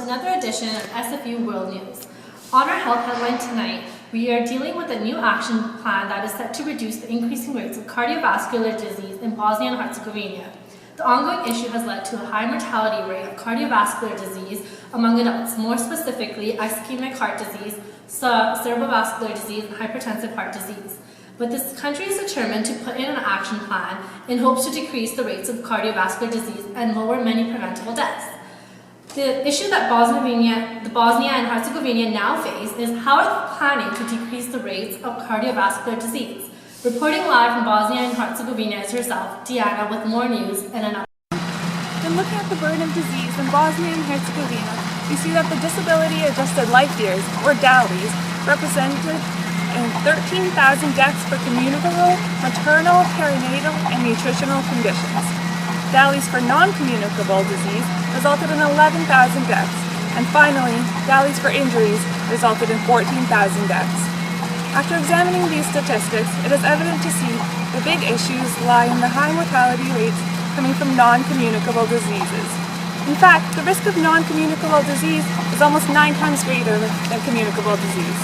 to another edition of SFU World News. On our health headline tonight, we are dealing with a new action plan that is set to reduce the increasing rates of cardiovascular disease in Bosnia and Herzegovina. The ongoing issue has led to a high mortality rate of cardiovascular disease among adults, more specifically ischemic heart disease, cerebrovascular disease, and hypertensive heart disease. But this country is determined to put in an action plan in hopes to decrease the rates of cardiovascular disease and lower many preventable deaths. The issue that Bosnia and Herzegovina now face is how are they planning to decrease the rates of cardiovascular disease. Reporting live from Bosnia and Herzegovina is herself, Diana, with more news and an update. When looking at the burden of disease in Bosnia and Herzegovina, we see that the disability-adjusted life years, or DALYs, represented in 13,000 deaths for communicable, maternal, perinatal, and nutritional conditions. DALYs for non-communicable disease resulted in 11,000 deaths, and finally, DALYs for injuries resulted in 14,000 deaths. After examining these statistics, it is evident to see the big issues lie in the high mortality rates coming from non-communicable diseases. In fact, the risk of non-communicable disease is almost 9 times greater than communicable disease.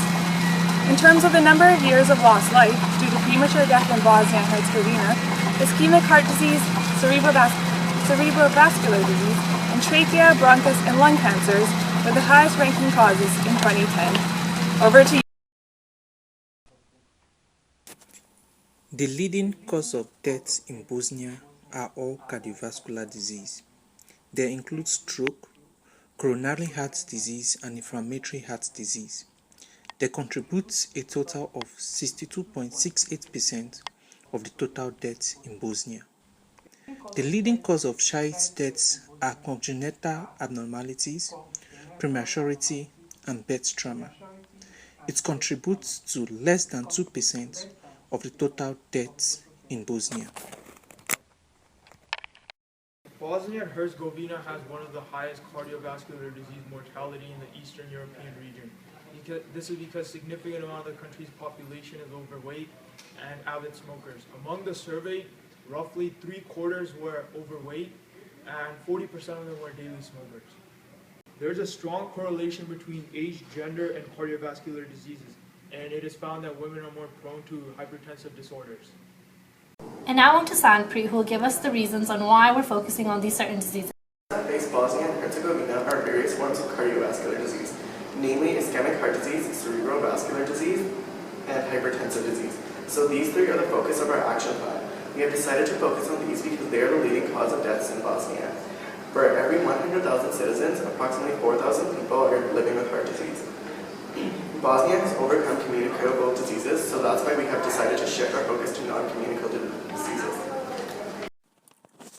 In terms of the number of years of lost life due to premature death in Bosnia and Herzegovina, ischemic heart disease, cerebrovascular disease, and trachea, bronchus, and lung cancers were the highest ranking causes in 2010. Over to you. The leading cause of deaths in Bosnia are all cardiovascular disease. They include stroke, coronary heart disease, and inflammatory heart disease. They contribute a total of 62.68% of the total deaths in Bosnia. The leading cause of child deaths are congenital abnormalities, prematurity, and birth trauma. It contributes to less than 2% of the total deaths in Bosnia. Bosnia and Herzegovina has one of the highest cardiovascular disease mortality in the Eastern European region. This is because a significant amount of the country's population is overweight and avid smokers. Among the surveyed, roughly 3/4 were overweight and 40% of them were daily smokers. There's a strong correlation between age, gender, and cardiovascular diseases, and it is found that women are more prone to hypertensive disorders. And now on to Sanpreet, who will give us the reasons on why we're focusing on these certain diseases. Face Bosnia and Herzegovina are various forms of cardiovascular disease, namely ischemic heart disease, cerebrovascular disease, and hypertensive disease. So these three are the focus of our action plan. We have decided to focus on these because they are the leading cause of deaths in Bosnia. For every 100,000 citizens, approximately 4,000 people are living with heart disease. Bosnia has overcome communicable diseases, so that's why we have decided to shift our focus to non-communicable diseases.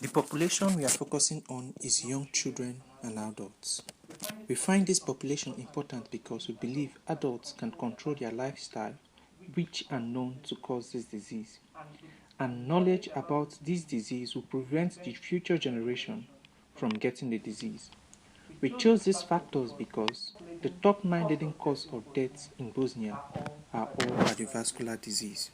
The population we are focusing on is young children and adults. We find this population important because we believe adults can control their lifestyle, which are known to cause this disease. And knowledge about this disease will prevent the future generation from getting the disease. We chose these factors because the top 9 leading causes of deaths in Bosnia are all cardiovascular disease.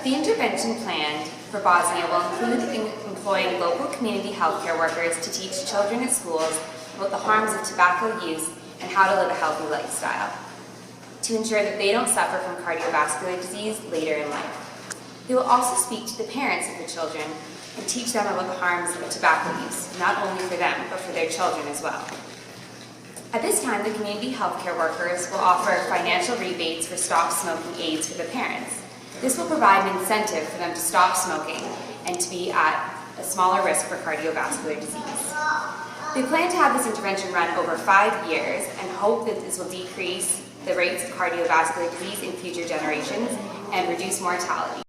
The intervention planned for Bosnia will include employing local community healthcare workers to teach children at schools about the harms of tobacco use and how to live a healthy lifestyle, to ensure that they don't suffer from cardiovascular disease later in life. They will also speak to the parents of the children and teach them about the harms of tobacco use, not only for them, but for their children as well. At this time, the community healthcare workers will offer financial rebates for stop smoking aids for the parents. This will provide an incentive for them to stop smoking and to be at a smaller risk for cardiovascular disease. They plan to have this intervention run over 5 years and hope that this will decrease the rates of cardiovascular disease in future generations and reduce mortality.